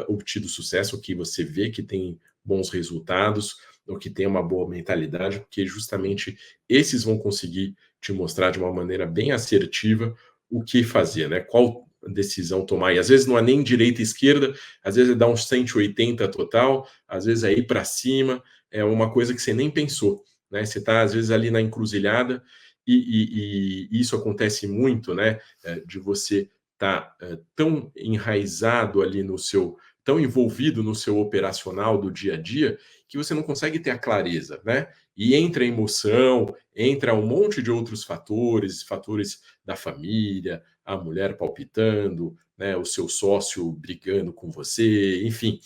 obtido sucesso, que você vê que tem bons resultados, ou que tem uma boa mentalidade, porque justamente esses vão conseguir te mostrar de uma maneira bem assertiva o que fazer, né? Qual decisão tomar. E às vezes não é nem direita e esquerda, às vezes é dar uns 180 total, às vezes é ir para cima, é uma coisa que você nem pensou, né? Você está, às vezes, ali na encruzilhada e isso acontece muito, né? De você estar tão enraizado ali tão envolvido no seu operacional do dia a dia, que você não consegue ter a clareza, né? E entra a emoção, entra um monte de outros fatores da família, a mulher palpitando, né? O seu sócio brigando com você, enfim.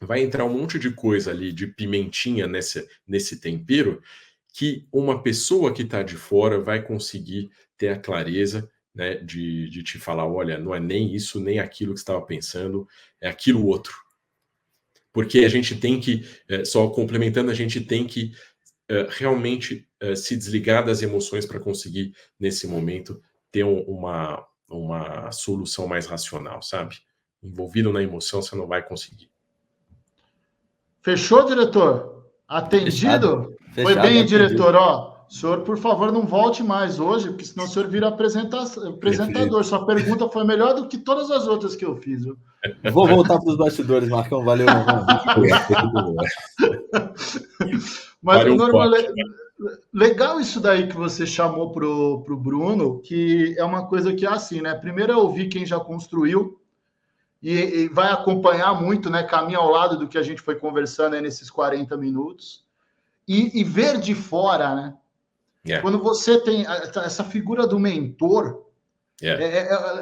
Vai entrar um monte de coisa ali, de pimentinha nesse tempero, que uma pessoa que está de fora vai conseguir ter a clareza, né, de te falar, olha, não é nem isso, nem aquilo que você estava pensando, é aquilo outro. Porque a gente tem que, só complementando, a gente tem que realmente se desligar das emoções para conseguir, nesse momento, ter uma solução mais racional, sabe? Envolvido na emoção, você não vai conseguir. Fechou, diretor? Atendido? Fechado, Foi bem, atendido. diretor. Ó, o senhor, por favor, não volte mais hoje, porque senão o senhor vira apresentador. Perfeito. Sua pergunta foi melhor do que todas as outras que eu fiz. Viu? Vou voltar para os bastidores, Marcão. Valeu, Norman. Mas, Norman, legal isso daí que você chamou pro Bruno, que é uma coisa que é assim, né? Primeiro é ouvir quem já construiu, e vai acompanhar muito, né? Caminha ao lado do que a gente foi conversando aí nesses 40 minutos. E ver de fora, né? Yeah. Quando você tem essa figura do mentor,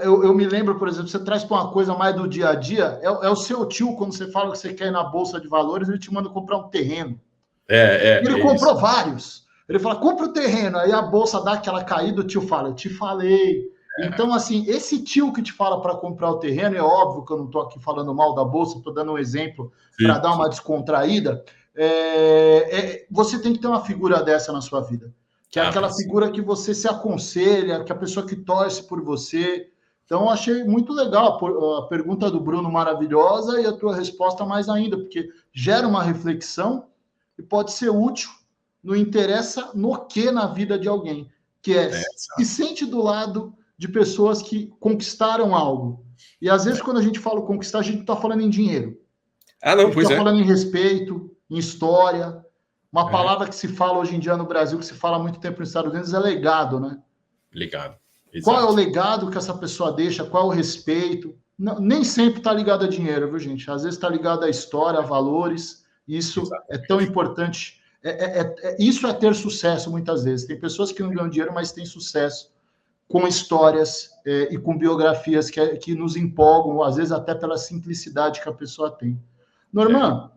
eu me lembro, por exemplo, você traz para uma coisa mais do dia a dia, é o seu tio, quando você fala que você quer ir na Bolsa de Valores, ele te manda comprar um terreno. Ele comprou vários. Ele fala, compra o terreno, aí a Bolsa dá aquela caída, o tio fala, eu te falei. Então, assim, esse tio que te fala para comprar o terreno, é óbvio que eu não estou aqui falando mal da Bolsa, estou dando um exemplo para dar uma descontraída, você tem que ter uma figura dessa na sua vida, que é aquela figura que você se aconselha, que é a pessoa que torce por você. Então, eu achei muito legal a pergunta do Bruno maravilhosa e a tua resposta mais ainda, porque gera uma reflexão e pode ser útil, não interessa no que na vida de alguém, que se sente do lado de pessoas que conquistaram algo. E às vezes, quando a gente fala conquistar, a gente está falando em dinheiro. Não, a gente está falando em respeito, em história. Uma palavra que se fala hoje em dia no Brasil, que se fala há muito tempo nos Estados Unidos, é legado, né? Legado. Qual é o Exato. legado que essa pessoa deixa? Qual é o respeito? Não, nem sempre está ligado a dinheiro, viu, gente? Às vezes está ligado à história, a valores. Isso é tão Exatamente. importante. Isso é ter sucesso, muitas vezes. Tem pessoas que não ganham dinheiro, mas têm sucesso com histórias e com biografias que nos empolgam, às vezes até pela simplicidade que a pessoa tem. Norman,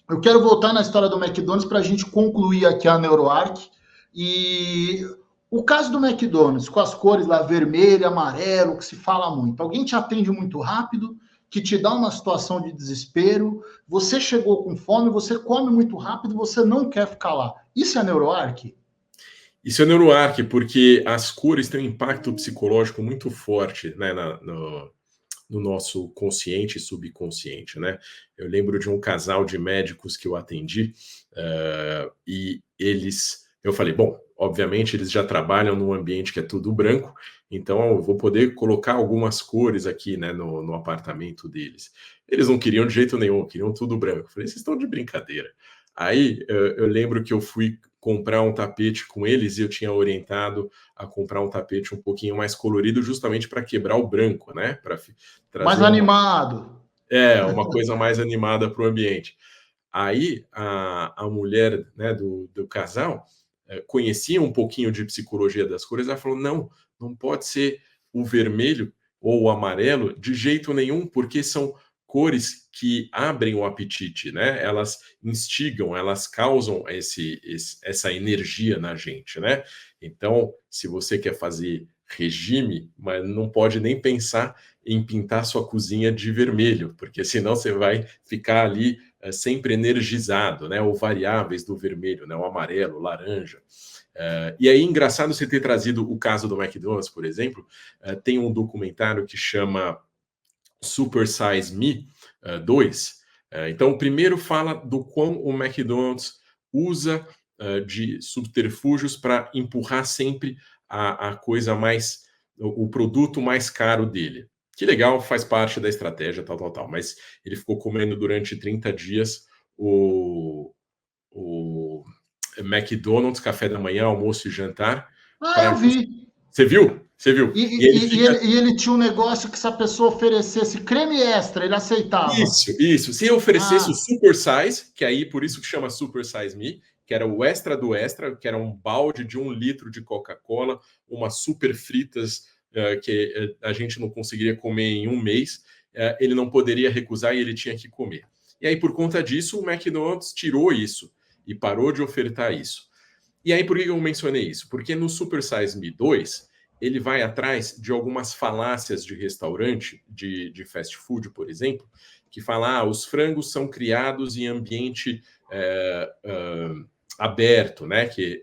eu quero voltar na história do McDonald's para a gente concluir aqui a NeuroArc. E o caso do McDonald's, com as cores lá vermelho, amarelo, que se fala muito. Alguém te atende muito rápido, que te dá uma situação de desespero, você chegou com fome, você come muito rápido, você não quer ficar lá. Isso é NeuroArc? Isso é NeuroArc, porque as cores têm um impacto psicológico muito forte, né, no nosso consciente e subconsciente, né? Eu lembro de um casal de médicos que eu atendi, e eu falei, bom, obviamente eles já trabalham num ambiente que é tudo branco, então eu vou poder colocar algumas cores aqui, né, no apartamento deles. Eles não queriam de jeito nenhum, queriam tudo branco. Eu falei, vocês estão de brincadeira. Aí eu lembro que eu fui comprar um tapete com eles e eu tinha orientado a comprar um tapete um pouquinho mais colorido, justamente para quebrar o branco, né? Para trazer Mais animado. uma coisa mais animada para o ambiente. Aí a mulher, né, do casal conhecia um pouquinho de psicologia das cores, ela falou, não pode ser o vermelho ou o amarelo de jeito nenhum, porque são cores que abrem o apetite, né? Elas instigam, elas causam essa energia na gente, né? Então, se você quer fazer regime, mas não pode nem pensar em pintar sua cozinha de vermelho, porque senão você vai ficar ali sempre energizado, né? Ou variáveis do vermelho, né? O amarelo, o laranja. E aí, engraçado você ter trazido o caso do McDonald's, por exemplo. Tem um documentário que chama Super Size Me 2. Então, o primeiro fala do quão o McDonald's usa de subterfúgios para empurrar sempre a coisa mais, o produto mais caro dele. Que legal, faz parte da estratégia, tal. Mas ele ficou comendo durante 30 dias o McDonald's, café da manhã, almoço e jantar. Eu vi. Você viu? Você viu? E ele tinha um negócio que se a pessoa oferecesse creme extra, ele aceitava. Isso. Se eu oferecesse o Super Size, que aí por isso que chama Super Size Me, que era o extra do extra, que era um balde de 1 litro de Coca-Cola, umas super fritas que a gente não conseguiria comer em um mês, ele não poderia recusar e ele tinha que comer. E aí, por conta disso, o McDonald's tirou isso e parou de ofertar isso. E aí, por que eu mencionei isso? Porque no Super Size Me 2, ele vai atrás de algumas falácias de restaurante, de fast food, por exemplo, que fala, os frangos são criados em ambiente aberto, né? Que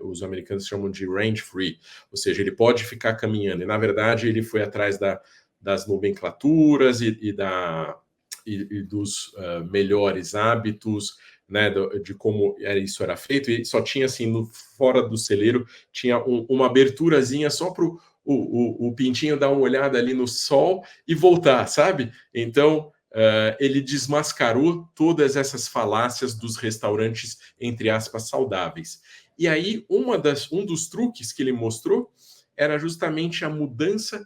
os americanos chamam de range free, ou seja, ele pode ficar caminhando. E, na verdade, ele foi atrás das nomenclaturas e dos melhores hábitos, né, de como isso era feito, e só tinha assim, fora do celeiro, tinha uma aberturazinha só para o pintinho dar uma olhada ali no sol e voltar, sabe? Então, ele desmascarou todas essas falácias dos restaurantes, entre aspas, saudáveis. E aí, um dos truques que ele mostrou era justamente a mudança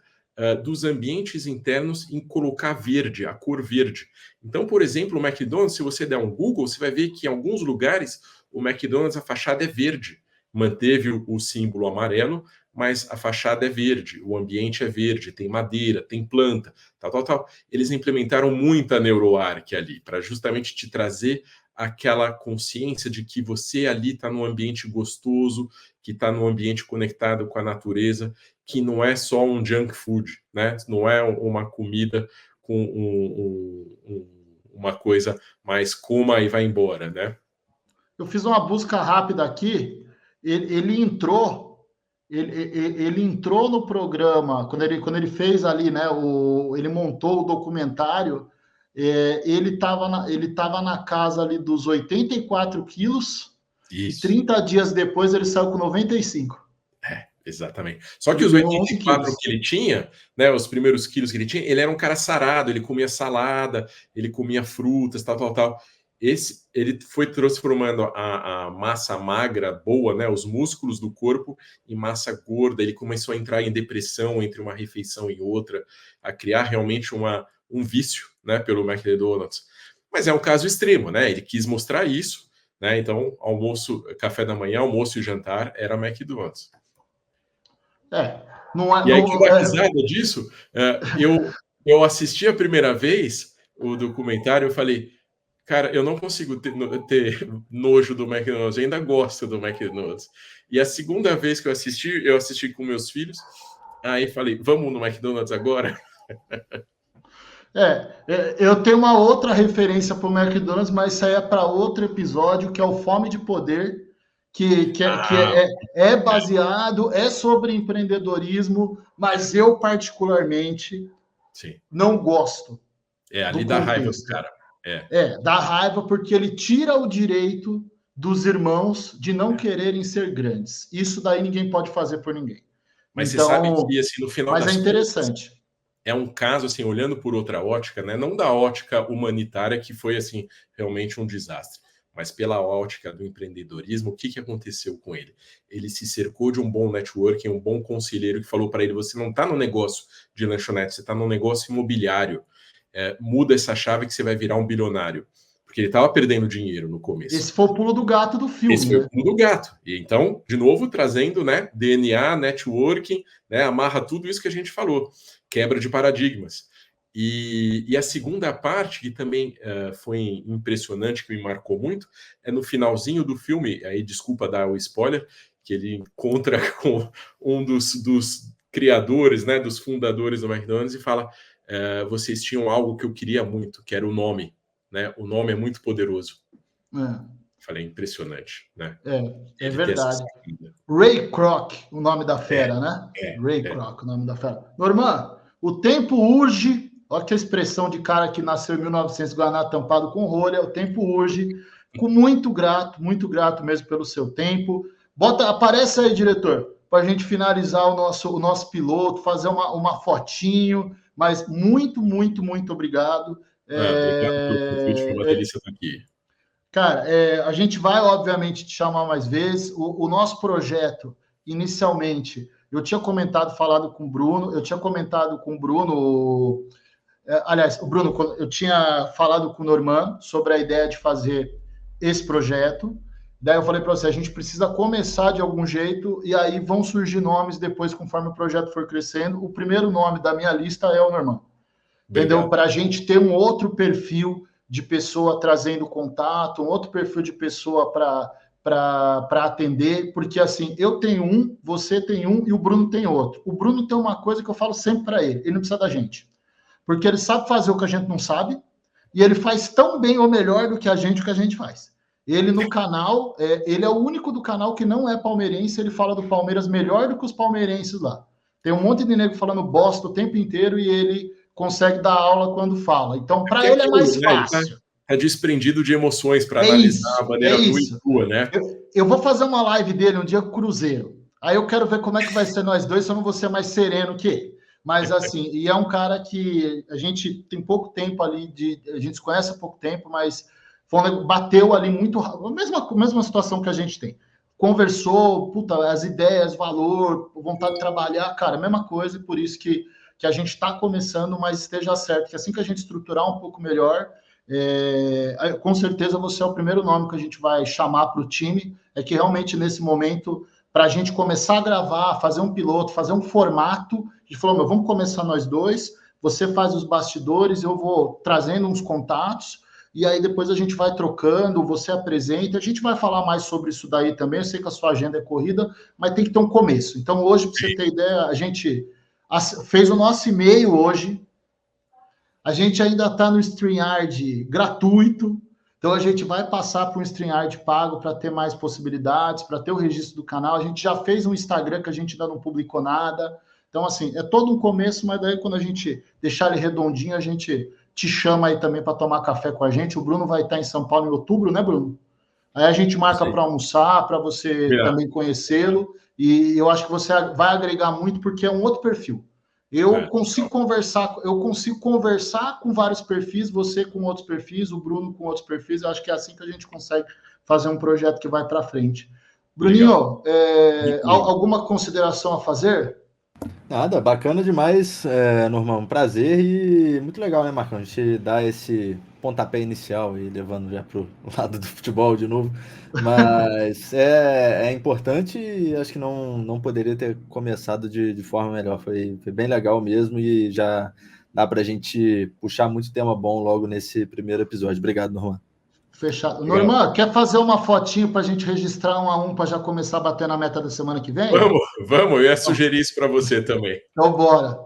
dos ambientes internos em colocar verde, a cor verde. Então, por exemplo, o McDonald's, se você der um Google, você vai ver que em alguns lugares o McDonald's, a fachada é verde. Manteve o símbolo amarelo, mas a fachada é verde, o ambiente é verde, tem madeira, tem planta, tal. Eles implementaram muita NeuroArc ali, para justamente te trazer aquela consciência de que você ali está num ambiente gostoso, que está num ambiente conectado com a natureza, que não é só um junk food, né? Não é uma comida com uma coisa mais coma e vai embora, né? Eu fiz uma busca rápida aqui, ele entrou no programa, quando ele fez ali, né, ele montou o documentário, ele estava na casa ali dos 84 quilos, Isso. E 30 dias depois ele saiu com 95. Exatamente. Só que os 84 que ele tinha, né, os primeiros quilos que ele tinha, ele era um cara sarado, ele comia salada, ele comia frutas, tal. ele foi transformando a massa magra boa, né, os músculos do corpo, em massa gorda. Ele começou a entrar em depressão entre uma refeição e outra, a criar realmente um vício, né, pelo McDonald's. Mas é um caso extremo, né? Ele quis mostrar isso, né? Então, almoço, café da manhã, almoço e jantar era McDonald's. E aí, que dá risada disso, eu assisti a primeira vez o documentário, eu falei, cara, eu não consigo ter nojo do McDonald's, eu ainda gosto do McDonald's. E a segunda vez que eu assisti com meus filhos, aí falei, vamos no McDonald's agora? Eu tenho uma outra referência para o McDonald's, mas isso aí é para outro episódio, que é o Fome de Poder, que é baseado, é sobre empreendedorismo, mas eu particularmente não gosto. Ali dá raiva do cara. Dá raiva porque ele tira o direito dos irmãos de não quererem ser grandes. Isso daí ninguém pode fazer por ninguém. Mas então, você sabe que, assim, no final das contas... Mas é interessante. É um caso, assim, olhando por outra ótica, né? Não da ótica humanitária, que foi, assim, realmente um desastre, mas pela ótica do empreendedorismo, o que aconteceu com ele? Ele se cercou de um bom networking, um bom conselheiro que falou para ele, você não está no negócio de lanchonete, você está no negócio imobiliário. Muda essa chave que você vai virar um bilionário. Porque ele estava perdendo dinheiro no começo. Esse foi o pulo do gato do filme. Esse foi o pulo do gato. E então, de novo, trazendo, né, DNA, networking, né, amarra tudo isso que a gente falou. Quebra de paradigmas. E a segunda parte, que também foi impressionante, que me marcou muito, é no finalzinho do filme, aí desculpa dar o spoiler, que ele encontra com um dos criadores, né, dos fundadores do McDonald's e fala, vocês tinham algo que eu queria muito, que era o nome. Né? O nome é muito poderoso. Falei, impressionante, né? É verdade. Ray Kroc, o nome da fera, né? Ray Kroc, o nome da fera. Norman, o tempo urge. Olha que expressão de cara que nasceu em 1900, Guaraná tampado com rolha. O tempo urge. Fico muito grato mesmo pelo seu tempo. Aparece aí, diretor, para a gente finalizar o nosso piloto, fazer uma fotinho. Mas muito, muito, muito obrigado. Obrigado pelo convite, foi uma delícia estar aqui. Cara, a gente vai, obviamente, te chamar mais vezes. O nosso projeto, inicialmente, eu tinha falado com o Bruno, aliás, o Bruno, eu tinha falado com o Norman sobre a ideia de fazer esse projeto. Daí eu falei para você, a gente precisa começar de algum jeito, e aí vão surgir nomes depois, conforme o projeto for crescendo. O primeiro nome da minha lista é o Norman. Entendeu? Para a gente ter um outro perfil de pessoa trazendo contato, um outro perfil de pessoa para atender, porque assim, eu tenho um, você tem um e o Bruno tem outro. O Bruno tem uma coisa que eu falo sempre para ele não precisa da gente, porque ele sabe fazer o que a gente não sabe, e ele faz tão bem ou melhor do que a gente o que a gente faz. Ele no canal, ele é o único do canal que não é palmeirense, ele fala do Palmeiras melhor do que os palmeirenses lá. Tem um monte de nego falando bosta o tempo inteiro e ele consegue dar aula quando fala. Então, para ele é mais fácil. É desprendido de emoções para analisar a maneira nua e crua, né? Eu vou fazer uma live dele um dia com o Cruzeiro. Aí eu quero ver como é que vai ser nós dois, se eu não vou ser mais sereno que ele. Mas, assim, e é um cara que a gente tem pouco tempo ali, a gente se conhece há pouco tempo, mas bateu ali muito rápido. A mesma situação que a gente tem. Conversou, as ideias, valor, vontade de trabalhar, cara, a mesma coisa, e por isso que a gente está começando, mas esteja certo, que assim que a gente estruturar um pouco melhor, com certeza você é o primeiro nome que a gente vai chamar para o time, que realmente nesse momento, para a gente começar a gravar, fazer um piloto, fazer um formato, a gente falou, vamos começar nós dois, você faz os bastidores, eu vou trazendo uns contatos, e aí depois a gente vai trocando, você apresenta, a gente vai falar mais sobre isso daí também, eu sei que a sua agenda é corrida, mas tem que ter um começo. Então hoje, para você ter ideia, a gente fez o nosso e-mail hoje, a gente ainda está no StreamYard gratuito, então a gente vai passar para um StreamYard pago para ter mais possibilidades, para ter o registro do canal. A gente já fez um Instagram que a gente ainda não publicou nada. Então, assim, é todo um começo, mas daí quando a gente deixar ele redondinho, a gente te chama aí também para tomar café com a gente. O Bruno vai estar em São Paulo em outubro, né, Bruno? Aí a gente marca para almoçar, para você também conhecê-lo. E eu acho que você vai agregar muito, porque é um outro perfil. Eu consigo conversar com vários perfis, você com outros perfis, o Bruno com outros perfis. Eu acho que é assim que a gente consegue fazer um projeto que vai para frente. Bruninho, alguma consideração a fazer? Nada, bacana demais, Norman. Um prazer e muito legal, né, Marcão? A gente dá esse pontapé inicial e levando já pro lado do futebol de novo. Mas é importante e acho que não poderia ter começado de forma melhor. Foi bem legal mesmo e já dá pra gente puxar muito tema bom logo nesse primeiro episódio. Obrigado, Norman. Fechado. Norman, quer fazer uma fotinho para a gente registrar 1 a 1 para já começar a bater na meta da semana que vem? Vamos, eu ia sugerir isso para você também. Então, bora.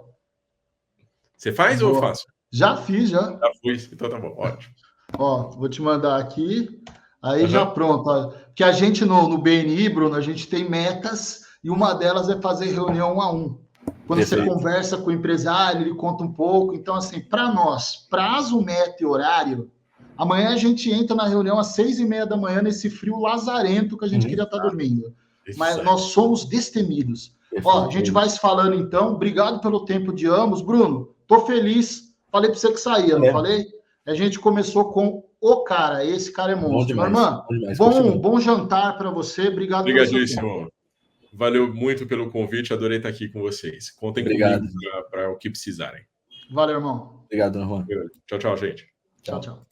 Você faz ou eu faço? Já fiz, já. Já fiz, então tá bom, ótimo. Ó, vou te mandar aqui, aí já pronto. Ó. Porque a gente no BNI, Bruno, a gente tem metas e uma delas é fazer reunião 1 a 1. Quando você conversa com o empresário, ele conta um pouco. Então, assim, para nós, prazo, meta e horário, amanhã a gente entra na reunião às 6h30 da manhã, nesse frio lazarento que a gente queria estar dormindo. Mas nós somos destemidos. Ó, a gente vai se falando então. Obrigado pelo tempo de ambos. Bruno, tô feliz. Falei para você que saía, não falei? A gente começou com o cara. Esse cara é monstro. Irmã, bom jantar para você. Obrigado pelo seu tempo. Valeu muito pelo convite. Adorei estar aqui com vocês. Contem comigo para o que precisarem. Valeu, irmão. Obrigado, irmão. Tchau, tchau, gente. Tchau, tchau.